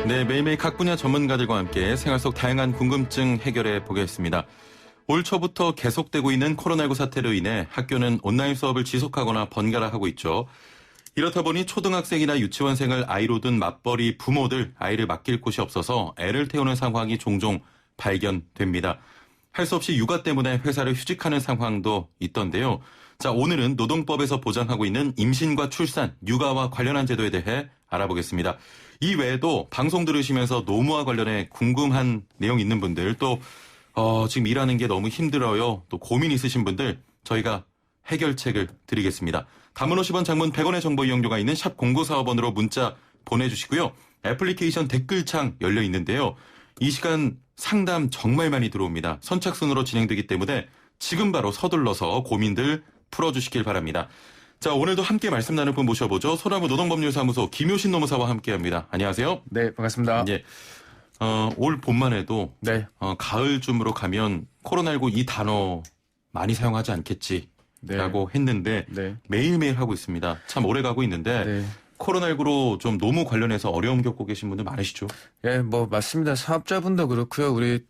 네, 매일매일 각 분야 전문가들과 함께 생활 속 다양한 궁금증 해결해 보겠습니다. 올 초부터 계속되고 있는 코로나19 사태로 인해 학교는 온라인 수업을 지속하거나 번갈아 하고 있죠. 이렇다 보니 초등학생이나 유치원생을 아이로 둔 맞벌이 부모들 아이를 맡길 곳이 없어서 애를 태우는 상황이 종종 발견됩니다. 할 수 없이 육아 때문에 회사를 휴직하는 상황도 있던데요. 자, 오늘은 노동법에서 보장하고 있는 임신과 출산, 육아와 관련한 제도에 대해 알아보겠습니다. 이 외에도 방송 들으시면서 노무와 관련해 궁금한 내용 있는 분들, 또 지금 일하는 게 너무 힘들어요, 또 고민 있으신 분들 저희가 해결책을 드리겠습니다. 단문 50원, 장문 100원의 정보 이용료가 있는 샵 0945번으로 문자 보내주시고요. 애플리케이션 댓글창 열려 있는데요. 이 시간 상담 정말 많이 들어옵니다. 선착순으로 진행되기 때문에 지금 바로 서둘러서 고민들 풀어주시길 바랍니다. 자, 오늘도 함께 말씀 나눌 분 모셔보죠. 소나무 노동법률사무소 김효신 노무사와 함께합니다. 안녕하세요. 네, 반갑습니다. 예, 올 봄만 해도 네. 가을쯤으로 가면 코로나19 이 단어 많이 사용하지 않겠지라고 했는데 네. 매일매일 하고 있습니다. 참 오래 가고 있는데 네. 코로나19로 좀 노무 관련해서 어려움 겪고 계신 분들 많으시죠? 예, 뭐 맞습니다. 사업자분도 그렇고요. 우리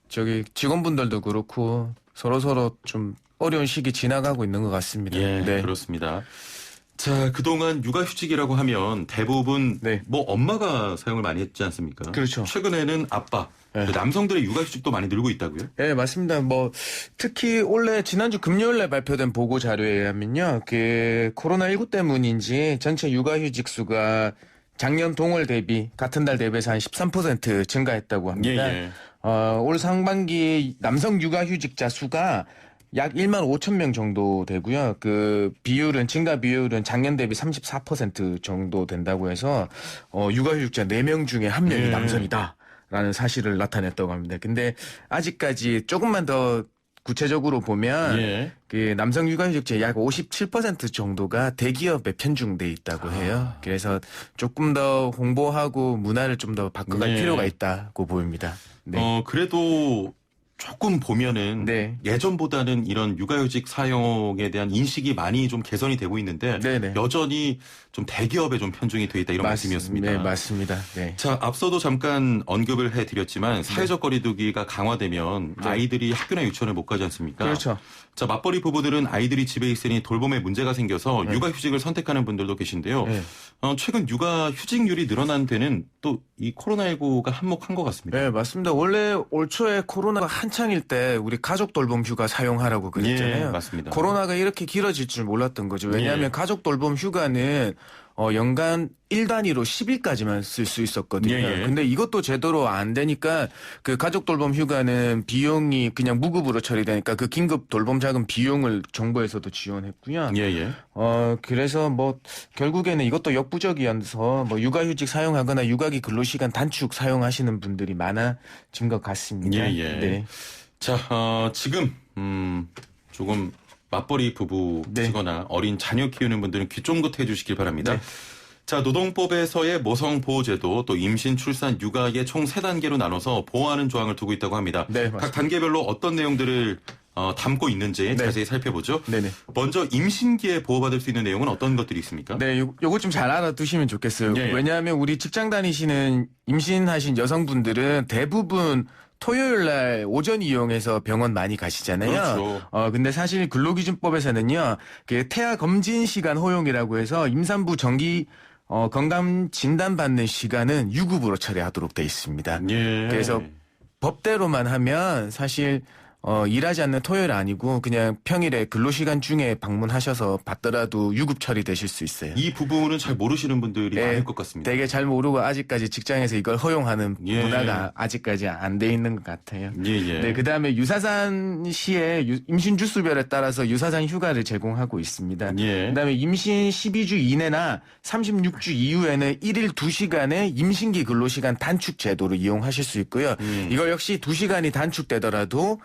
직원분들도 그렇고 서로 좀 어려운 시기 지나가고 있는 것 같습니다. 예, 네. 그렇습니다. 자, 그동안 육아휴직이라고 하면 대부분 네. 뭐 엄마가 사용을 많이 했지 않습니까? 그렇죠. 최근에는 아빠, 네. 남성들의 육아휴직도 많이 늘고 있다고요? 예, 맞습니다. 뭐 특히 원래 지난주 금요일에 발표된 보고 자료에 의하면요, 코로나19 때문인지 전체 육아휴직 수가 작년 동월 대비 같은 달 대비해서 한 13% 증가했다고 합니다. 예. 올 상반기 남성 육아휴직자 수가 약 1만 5천 명 정도 되고요. 증가 비율은 작년 대비 34% 정도 된다고 해서, 육아휴직자 4명 중에 1명이 남성이다라는 사실을 나타냈다고 합니다. 근데 아직까지 조금만 더 구체적으로 보면, 남성 육아휴직자 약 57% 정도가 대기업에 편중돼 있다고 해요. 그래서 조금 더 홍보하고 문화를 좀 더 바꿔갈 필요가 있다고 보입니다. 네. 그래도 조금 보면은 네. 예전보다는 이런 육아휴직 사용에 대한 인식이 많이 좀 개선이 되고 있는데 네네. 여전히 좀 대기업에 좀 편중이 돼 있다 이런 말씀이었습니다. 네, 맞습니다. 네. 자, 앞서도 잠깐 언급을 해드렸지만 사회적 거리두기가 강화되면 아이들이 학교나 유치원을 못 가지 않습니까? 그렇죠. 자, 맞벌이 부부들은 아이들이 집에 있으니 돌봄에 문제가 생겨서 육아휴직을 선택하는 분들도 계신데요. 최근 육아휴직률이 늘어난 데는 또 이 코로나19가 한몫한 것 같습니다. 네, 맞습니다. 원래 올 초에 코로나가 한창일 때 우리 가족 돌봄 휴가 사용하라고 그랬잖아요. 예, 맞습니다. 코로나가 이렇게 길어질 줄 몰랐던 거죠. 왜냐하면 가족 돌봄 휴가는 연간 1단위로 10일까지만 쓸 수 있었거든요. 근데 이것도 제대로 안 되니까 가족 돌봄 휴가는 비용이 그냥 무급으로 처리되니까 긴급 돌봄 자금 비용을 정부에서도 지원했고요. 그래서 결국에는 이것도 역부족이어서 육아휴직 사용하거나 육아기 근로시간 단축 사용하시는 분들이 많아진 것 같습니다. 네. 자, 지금 조금 맞벌이 부부시거나 어린 자녀 키우는 분들은 귀 쫑긋 해주시길 바랍니다. 네. 자, 노동법에서의 모성보호제도 또 임신, 출산, 육아의 총 3단계로 나눠서 보호하는 조항을 두고 있다고 합니다. 네, 각 단계별로 어떤 내용들을 담고 있는지 자세히 살펴보죠. 네네. 먼저 임신기에 보호받을 수 있는 내용은 어떤 것들이 있습니까? 네, 요거 좀 잘 알아두시면 좋겠어요. 왜냐하면 우리 직장 다니시는 임신하신 여성분들은 대부분 토요일 날 오전 이용해서 병원 많이 가시잖아요. 그렇죠. 근데 사실 근로기준법에서는요, 태아 검진 시간 허용이라고 해서 임산부 정기 건강 진단 받는 시간은 유급으로 처리하도록 돼 있습니다. 그래서 법대로만 하면 사실 일하지 않는 토요일 아니고 그냥 평일에 근로시간 중에 방문하셔서 받더라도 유급 처리되실 수 있어요. 이 부분은 잘 모르시는 분들이 많을 것 같습니다. 되게 잘 모르고 아직까지 직장에서 이걸 허용하는 문화가 아직까지 안 돼 있는 것 같아요. 네, 그다음에 유사산 시에 임신 주수별에 따라서 유사산 휴가를 제공하고 있습니다. 그다음에 임신 12주 이내나 36주 이후에는 1일 2시간의 임신기 근로시간 단축 제도를 이용하실 수 있고요. 이거 역시 2시간이 단축되더라도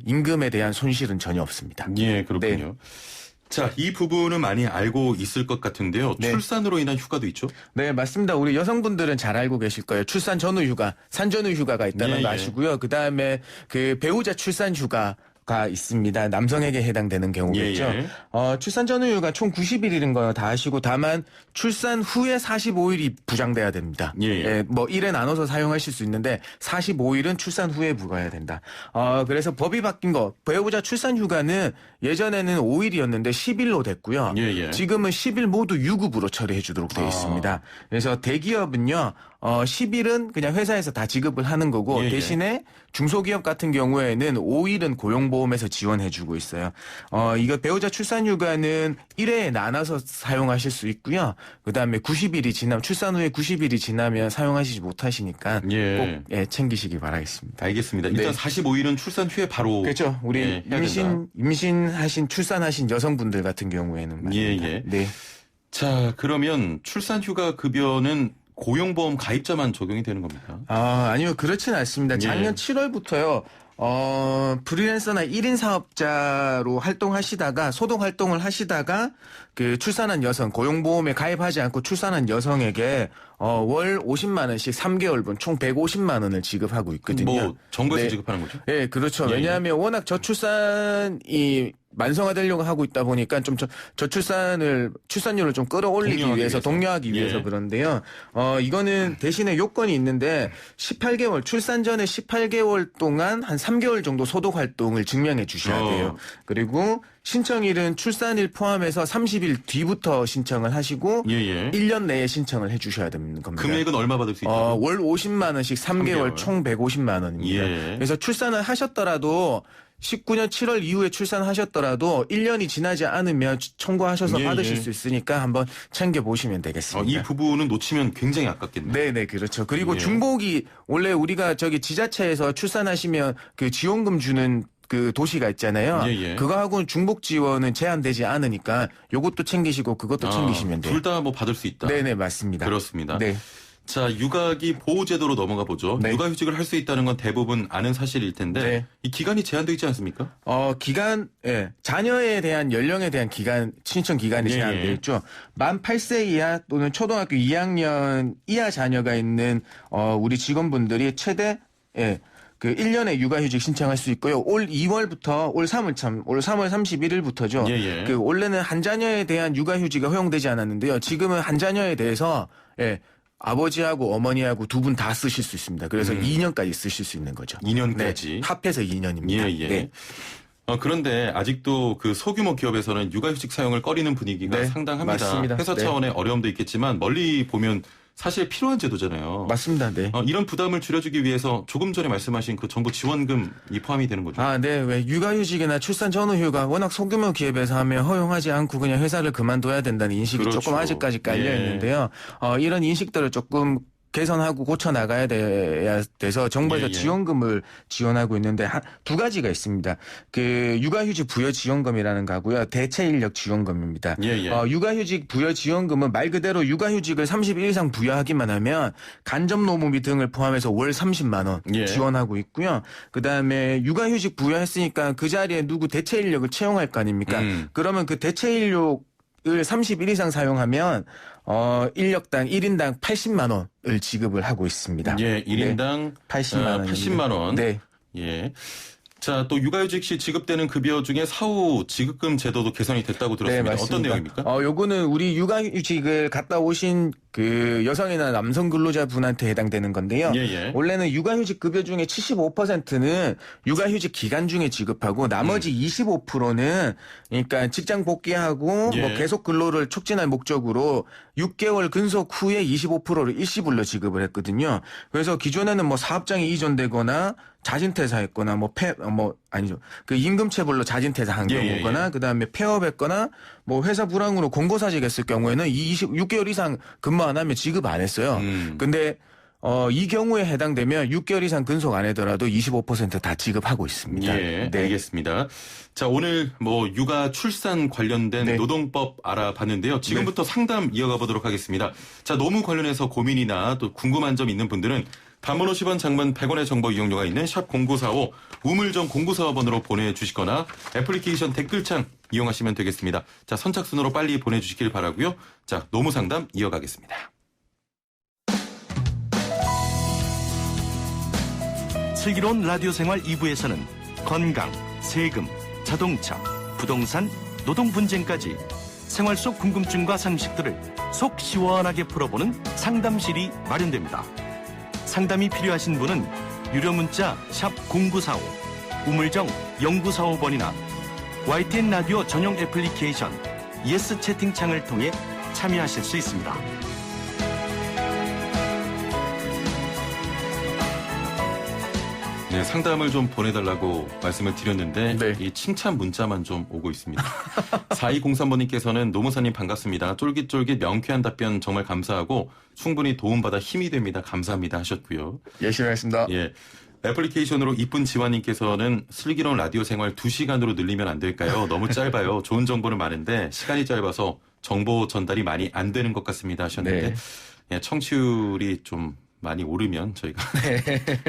임금에 대한 손실은 전혀 없습니다. 그렇군요. 네. 자, 이 부분은 많이 알고 있을 것 같은데요. 출산으로 인한 휴가도 있죠? 네, 맞습니다. 우리 여성분들은 잘 알고 계실 거예요. 출산 전후 휴가, 산전후 휴가가 있다는 거 아시고요. 그다음에 배우자 출산 휴가, 경우가 있습니다. 남성에게 해당되는 경우겠죠. 예. 출산 전후유가 총 90일인 거 다 아시고 다만 출산 후에 45일이 부장돼야 됩니다. 예. 뭐 일에 나눠서 사용하실 수 있는데 45일은 출산 후에 부과해야 된다. 그래서 법이 바뀐 거 배우자 출산 휴가는 예전에는 5일이었는데 10일로 됐고요. 예. 지금은 10일 모두 유급으로 처리해 주도록 되어 있습니다. 그래서 대기업은요. 10일은 그냥 회사에서 다 지급을 하는 거고 예. 대신에 중소기업 같은 경우에는 5일은 고용보험에서 지원해주고 있어요. 이거 배우자 출산휴가는 1회에 나눠서 사용하실 수 있고요. 그다음에 90일이 지나면 출산 후에 90일이 지나면 사용하시지 못하시니까 예. 꼭 챙기시기 바라겠습니다. 알겠습니다. 일단 네. 45일은 출산 후에 바로 그렇죠. 우리 해야 된다. 임신하신 출산하신 여성분들 같은 경우에는 말입니다. 예. 네. 자, 그러면 출산휴가 급여는 고용보험 가입자만 적용이 되는 겁니까? 아니요, 그렇지는 않습니다. 작년 예. 7월부터요, 프리랜서나 1인 사업자로 활동하시다가, 소동 활동을 하시다가, 그 출산한 여성, 고용보험에 가입하지 않고 출산한 여성에게, 월 50만원씩 3개월분 총 150만원을 지급하고 있거든요. 뭐, 정부에서 네. 지급하는 거죠? 네, 그렇죠. 예. 왜냐하면 워낙 저출산이 만성화되려고 하고 있다 보니까 좀 출산율을 좀 끌어올리기 독려하기 위해서, 위해서. 독려하기 위해서 예. 그런데요. 이거는 대신에 요건이 있는데 18개월, 출산 전에 18개월 동안 한 3개월 정도 소독 활동을 증명해 주셔야 돼요. 그리고 신청일은 출산일 포함해서 30일 뒤부터 신청을 하시고 예. 1년 내에 신청을 해 주셔야 되는 겁니다. 금액은 얼마 받을 수 있다고? 월 50만 원씩 3개월 총 150만 원입니다. 예. 그래서 출산을 하셨더라도 19년 7월 이후에 출산하셨더라도 1년이 지나지 않으면 청구하셔서 예. 받으실 수 있으니까 한번 챙겨 보시면 되겠습니다. 이 부분은 놓치면 굉장히 아깝겠네요. 네네, 그렇죠. 그리고 예. 중복이 원래 우리가 저기 지자체에서 출산하시면 그 지원금 주는 그 도시가 있잖아요. 예. 그거하고는 중복 지원은 제한되지 않으니까 요것도 챙기시고 그것도 챙기시면 돼요. 둘 다 뭐 받을 수 있다. 네네, 맞습니다. 그렇습니다. 네. 자, 육아기 보호제도로 넘어가 보죠. 네. 육아휴직을 할 수 있다는 건 대부분 아는 사실일 텐데 네. 이 기간이 제한되어 있지 않습니까? 자녀에 대한 연령에 대한 신청 기간이 예. 제한되어 있죠. 만 8세 이하 또는 초등학교 2학년 이하 자녀가 있는 우리 직원분들이 최대 그 1년의 육아휴직 신청할 수 있고요. 올 2월부터 올 3월 31일부터죠. 예. 그 원래는 한 자녀에 대한 육아휴직이 허용되지 않았는데요. 지금은 한 자녀에 대해서 아버지하고 어머니하고 두 분 다 쓰실 수 있습니다. 그래서 2년까지 쓰실 수 있는 거죠. 2년까지. 네, 합해서 2년입니다. 예. 네. 그런데 아직도 그 소규모 기업에서는 육아휴직 사용을 꺼리는 분위기가 네, 상당합니다. 맞습니다. 회사 네. 차원의 어려움도 있겠지만 멀리 보면 사실 필요한 제도잖아요. 맞습니다. 네. 이런 부담을 줄여주기 위해서 조금 전에 말씀하신 그 정부 지원금이 포함이 되는 거죠. 네. 왜 육아휴직이나 출산 전후휴가 워낙 소규모 기업에서 하면 허용하지 않고 그냥 회사를 그만둬야 된다는 인식이 그렇죠. 조금 아직까지 깔려 예. 있는데요. 이런 인식들을 조금 개선하고 고쳐 나가야 돼서 정부에서 예. 지원금을 지원하고 있는데 두 가지가 있습니다. 그 육아휴직 부여 지원금이라는 거고요. 대체 인력 지원금입니다. 예. 육아휴직 부여 지원금은 말 그대로 육아휴직을 30일 이상 부여하기만 하면 간접 노무비 등을 포함해서 월 30만 원 예. 지원하고 있고요. 그다음에 육아휴직 부여했으니까 그 자리에 누구 대체 인력을 채용할 거 아닙니까? 그러면 그 대체 인력을 30일 이상 사용하면 인력당 1인당 80만 원을 지급을 하고 있습니다. 예, 1인당 80만 원. 80만 원. 네. 예. 자, 또 육아휴직 시 지급되는 급여 중에 사후 지급금 제도도 개선이 됐다고 들었습니다. 맞습니다. 어떤 내용입니까? 요거는 우리 육아휴직을 갔다 오신 그 여성이나 남성 근로자분한테 해당되는 건데요. 예. 원래는 육아휴직 급여 중에 75%는 육아휴직 기간 중에 지급하고 나머지 25%는 그러니까 직장 복귀하고 예. 뭐 계속 근로를 촉진할 목적으로 6개월 근속 후에 25%를 일시불로 지급을 했거든요. 그래서 기존에는 뭐 사업장이 이전되거나 자진퇴사했거나 아니죠. 그 임금체불로 자진퇴사한 예. 경우거나 그다음에 폐업했거나 뭐 회사 불황으로 공고사직했을 경우에는 6개월 이상 근무 안 하면 지급 안 했어요. 근데 이 경우에 해당되면 6개월 이상 근속 안 하더라도 25% 다 지급하고 있습니다. 예, 네. 알겠습니다. 자, 오늘 뭐 육아 출산 관련된 네. 노동법 알아봤는데요. 지금부터 상담 이어가 보도록 하겠습니다. 자, 노무 관련해서 고민이나 또 궁금한 점 있는 분들은 단문 50원, 장문 100원의 정보 이용료가 있는 샵 0945 우물정 0945번으로 보내주시거나 애플리케이션 댓글창 이용하시면 되겠습니다. 자, 선착순으로 빨리 보내주시길 바라고요. 자, 노무 상담 이어가겠습니다. 슬기로운 라디오 생활 2부에서는 건강, 세금, 자동차, 부동산, 노동 분쟁까지 생활 속 궁금증과 상식들을 속 시원하게 풀어보는 상담실이 마련됩니다. 상담이 필요하신 분은 유료 문자 샵 0945, 우물정 0945번이나 YTN 라디오 전용 애플리케이션 예스 채팅창을 통해 참여하실 수 있습니다. 네, 상담을 좀 보내달라고 말씀을 드렸는데 네. 이 칭찬 문자만 좀 오고 있습니다. 4203번님께서는 노무사님 반갑습니다. 쫄깃쫄깃 명쾌한 답변 정말 감사하고 충분히 도움받아 힘이 됩니다. 감사합니다 하셨고요. 열심히 하겠습니다. 예, 애플리케이션으로 이쁜 지환님께서는 슬기로운 라디오 생활 2시간으로 늘리면 안 될까요? 너무 짧아요. 좋은 정보는 많은데 시간이 짧아서 정보 전달이 많이 안 되는 것 같습니다 하셨는데 네. 예, 청취율이 좀 많이 오르면 저희가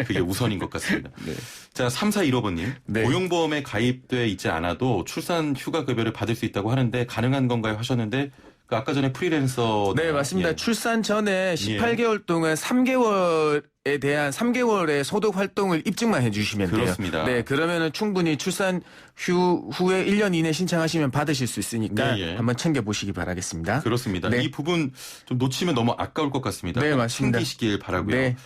그게 우선인 것 같습니다. 네. 자, 3415번님. 네. 고용보험에 가입돼 있지 않아도 출산 휴가 급여를 받을 수 있다고 하는데 가능한 건가요? 하셨는데 그 아까 전에 프리랜서 네, 맞습니다. 예. 출산 전에 18개월 동안 3개월에 대한 3개월의 소득 활동을 입증만 해주시면 돼요. 그렇습니다. 네, 그러면은 충분히 출산 후에 1년 이내 신청하시면 받으실 수 있으니까 예, 예. 한번 챙겨보시기 바라겠습니다. 그렇습니다. 네. 이 부분 좀 놓치면 너무 아까울 것 같습니다. 네, 맞습니다. 챙기시길 바라고요. 네.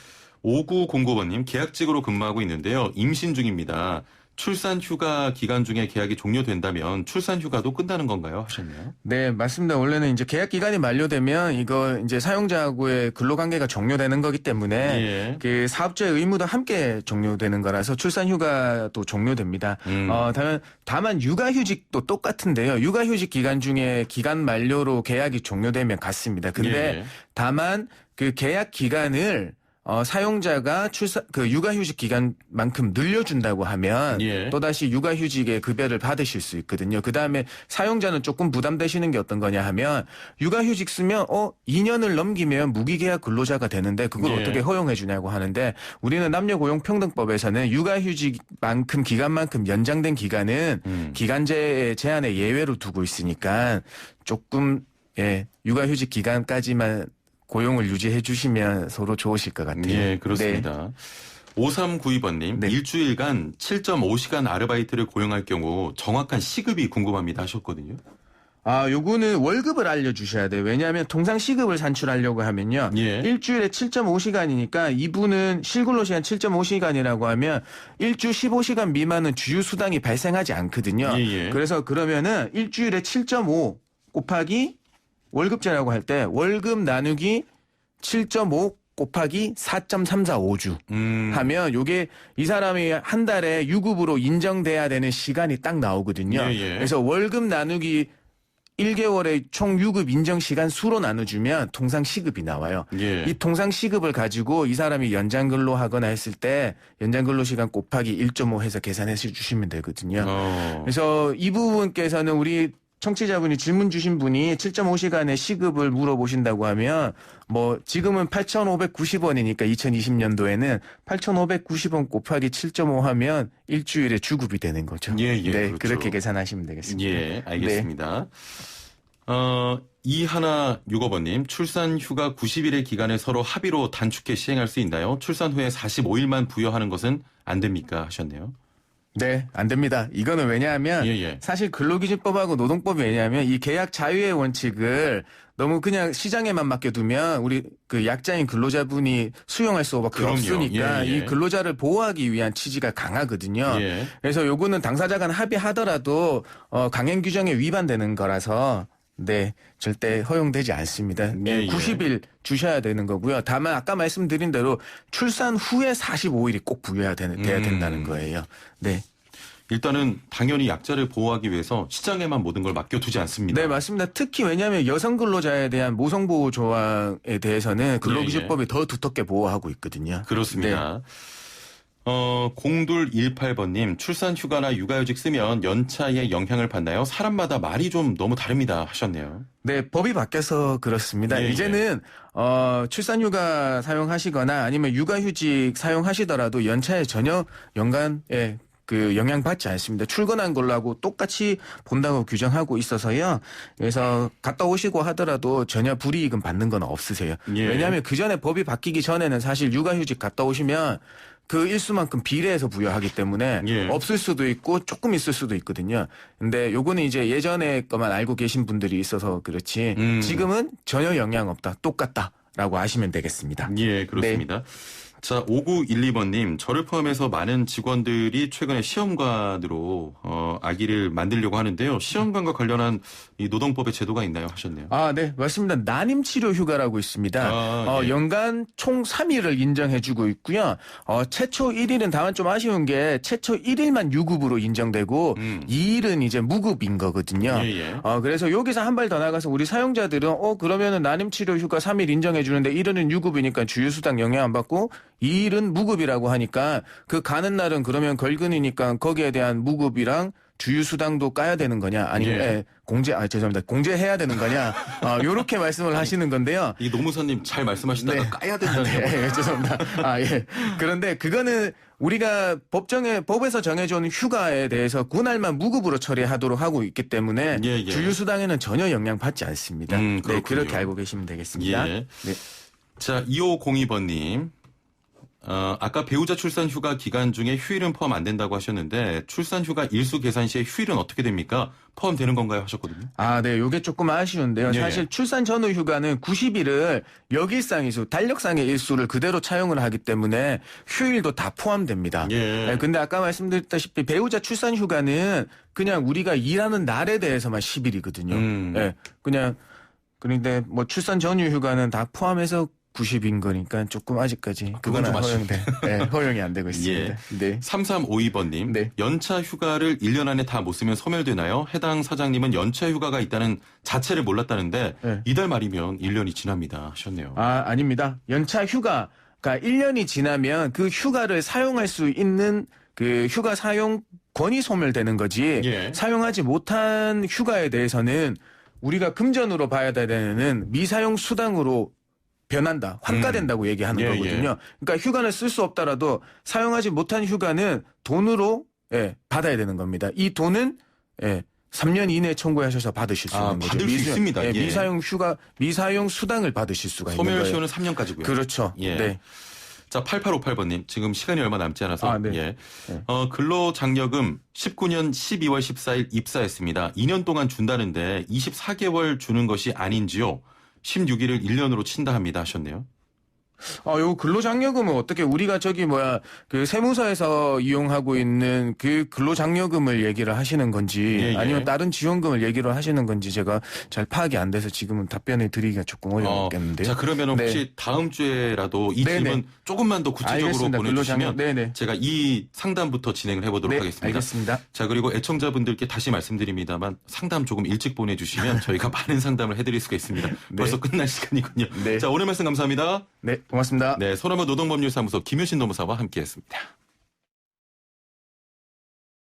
5909번님, 계약직으로 근무하고 있는데요. 임신 중입니다. 출산 휴가 기간 중에 계약이 종료된다면 출산 휴가도 끝나는 건가요? 하셨네요. 네, 맞습니다. 원래는 이제 계약 기간이 만료되면 이거 이제 사용자하고의 근로관계가 종료되는 거기 때문에 예. 그 사업자의 의무도 함께 종료되는 거라서 출산 휴가도 종료됩니다. 다만 육아휴직도 똑같은데요. 육아휴직 기간 중에 기간 만료로 계약이 종료되면 같습니다. 근데 예. 다만 그 계약 기간을 사용자가 육아휴직 기간만큼 늘려준다고 하면 예. 또다시 육아휴직의 급여를 받으실 수 있거든요. 그 다음에 사용자는 조금 부담되시는 게 어떤 거냐 하면 육아휴직 쓰면 2년을 넘기면 무기계약 근로자가 되는데 그걸 예. 어떻게 허용해 주냐고 하는데 우리는 남녀고용평등법에서는 육아휴직만큼 기간만큼 연장된 기간은 기간제 제한의 예외로 두고 있으니까 조금 육아휴직 기간까지만 고용을 유지해 주시면 서로 좋으실 것 같아요. 예, 그렇습니다. 5392번님, 네. 일주일간 7.5시간 아르바이트를 고용할 경우 정확한 시급이 궁금합니다 하셨거든요. 요거는 월급을 알려주셔야 돼요. 왜냐하면 통상 시급을 산출하려고 하면요. 예. 일주일에 7.5시간이니까 이분은 실근로시간 7.5시간이라고 하면 일주 15시간 미만은 주휴수당이 발생하지 않거든요. 예. 그래서 그러면은 일주일에 7.5 곱하기 월급제라고 할 때 월급 나누기 7.5 곱하기 4.345주 하면 요게 이 사람이 한 달에 유급으로 인정돼야 되는 시간이 딱 나오거든요. 예. 그래서 월급 나누기 1개월의 총 유급 인정 시간 수로 나눠주면 통상 시급이 나와요. 예. 이 통상 시급을 가지고 이 사람이 연장 근로하거나 했을 때 연장 근로 시간 곱하기 1.5 해서 계산해 주시면 되거든요. 그래서 이 부분께서는 우리 청취자분이 질문 주신 분이 7.5시간의 시급을 물어보신다고 하면 지금은 8,590원이니까 2020년도에는 8,590원 곱하기 7.5 하면 일주일에 주급이 되는 거죠. 예, 네, 그렇죠. 그렇게 계산하시면 되겠습니다. 예, 알겠습니다. 2165번님, 출산 휴가 90일의 기간을 서로 합의로 단축해 시행할 수 있나요? 출산 후에 45일만 부여하는 것은 안 됩니까? 하셨네요. 네, 안 됩니다. 이거는 왜냐하면 사실 근로기준법하고 노동법이 왜냐하면 이 계약 자유의 원칙을 너무 그냥 시장에만 맡겨두면 우리 그 약자인 근로자분이 수용할 수밖에 없으니까 이 근로자를 보호하기 위한 취지가 강하거든요. 그래서 요거는 당사자 간 합의하더라도 강행 규정에 위반되는 거라서 네, 절대 허용되지 않습니다. 90일 주셔야 되는 거고요. 다만 아까 말씀드린 대로 출산 후에 45일이 꼭 부여해야 돼야 된다는 거예요. 네. 일단은 당연히 약자를 보호하기 위해서 시장에만 모든 걸 맡겨두지 않습니다. 네, 맞습니다. 특히 왜냐하면 여성 근로자에 대한 모성보호 조항에 대해서는 근로기준법이 더 두텁게 보호하고 있거든요. 그렇습니다. 네. 0218번님, 출산 휴가나 육아휴직 쓰면 연차에 영향을 받나요? 사람마다 말이 좀 너무 다릅니다 하셨네요. 네, 법이 바뀌어서 그렇습니다. 이제는 출산 휴가 사용하시거나 아니면 육아휴직 사용하시더라도 연차에 전혀 연간에 그 영향받지 않습니다. 출근한 걸로 하고 똑같이 본다고 규정하고 있어서요. 그래서 갔다 오시고 하더라도 전혀 불이익은 받는 건 없으세요. 왜냐하면 그 전에 법이 바뀌기 전에는 사실 육아휴직 갔다 오시면 그 일수만큼 비례해서 부여하기 때문에 예. 없을 수도 있고 조금 있을 수도 있거든요. 근데 요거는 이제 예전에 것만 알고 계신 분들이 있어서 그렇지 지금은 전혀 영향 없다. 똑같다라고 아시면 되겠습니다. 예, 그렇습니다. 자, 5912번님, 저를 포함해서 많은 직원들이 최근에 시험관으로 아기를 만들려고 하는데요. 시험관과 관련한 이 노동법의 제도가 있나요? 하셨네요. 아, 네, 맞습니다. 난임 치료 휴가라고 있습니다. 아, 예. 연간 총 3일을 인정해주고 있고요. 최초 1일은 다만 좀 아쉬운 게 최초 1일만 유급으로 인정되고 2일은 이제 무급인 거거든요. 예, 예. 그래서 여기서 한 발 더 나가서 우리 사용자들은 그러면은 난임 치료 휴가 3일 인정해주는데 1일은 유급이니까 주휴수당 영향 안 받고 2일은 무급이라고 하니까 그 가는 날은 그러면 걸근이니까 거기에 대한 무급이랑 주휴수당도 까야 되는 거냐 아니면 죄송합니다. 공제해야 되는 거냐 요렇게 말씀을 하시는 건데요. 이 노무사님 잘 말씀하시다가 네. 까야 된다는 네, 죄송합니다. 예. 그런데 그거는 우리가 법에서 정해준 휴가에 대해서 그날만 무급으로 처리하도록 하고 있기 때문에 예, 예. 주휴수당에는 전혀 영향 받지 않습니다. 네, 그렇군요. 그렇게 알고 계시면 되겠습니다. 예. 네. 자, 2502번님. 아까 배우자 출산 휴가 기간 중에 휴일은 포함 안 된다고 하셨는데 출산 휴가 일수 계산 시에 휴일은 어떻게 됩니까? 포함되는 건가요? 하셨거든요. 네, 요게 조금 아쉬운데요. 예. 사실 출산 전후 휴가는 90일을 역일상 일수, 달력상의 일수를 그대로 차용을 하기 때문에 휴일도 다 포함됩니다. 예. 네, 근데 아까 말씀드렸다시피 배우자 출산 휴가는 그냥 우리가 일하는 날에 대해서만 10일이거든요. 네, 그런데 뭐 출산 전후 휴가는 다 포함해서 90인 거니까 조금 아직까지 그건 좀 허용이 안 되고 있습니다. 예. 네. 3352번님. 네. 연차 휴가를 1년 안에 다 못 쓰면 소멸되나요? 해당 사장님은 연차 휴가가 있다는 자체를 몰랐다는데 네. 이달 말이면 1년이 지납니다. 하셨네요. 아닙니다. 연차 휴가가 1년이 지나면 그 휴가를 사용할 수 있는 그 휴가 사용 권이 소멸되는 거지. 예. 사용하지 못한 휴가에 대해서는 우리가 금전으로 봐야 되는 미사용 수당으로 변한다. 환가된다고 얘기하는 예, 거거든요. 그러니까 휴가는 쓸 수 없더라도 사용하지 못한 휴가는 돈으로 받아야 되는 겁니다. 이 돈은 3년 이내에 청구하셔서 받으실 수 있는 거죠. 받을 수 있습니다. 예. 미사용 수당을 받으실 수가 있는 거예요. 소멸시효는 3년까지고요. 그렇죠. 예. 네. 자, 8858번님. 지금 시간이 얼마 남지 않아서. 네. 예. 네. 근로장려금 19년 12월 14일 입사했습니다. 2년 동안 준다는데 24개월 주는 것이 아닌지요? 16일을 1년으로 친다 합니다. 하셨네요. 요 근로장려금은 어떻게 우리가 그 세무서에서 이용하고 있는 그 근로장려금을 얘기를 하시는 건지 예, 예. 아니면 다른 지원금을 얘기를 하시는 건지 제가 잘 파악이 안 돼서 지금은 답변을 드리기가 조금 어렵겠는데요. 자, 그러면 혹시 다음 주에라도 이 네네. 질문 조금만 더 구체적으로 알겠습니다. 보내주시면 네네. 제가 이 상담부터 진행을 해보도록 하겠습니다. 알겠습니다. 자, 그리고 애청자분들께 다시 말씀드립니다만 상담 조금 일찍 보내주시면 저희가 많은 상담을 해드릴 수가 있습니다. 벌써 끝날 시간이군요. 네. 자, 오늘 말씀 감사합니다. 네, 고맙습니다. 네, 소나무 노동법률사무소 김효신 노무사와 함께했습니다.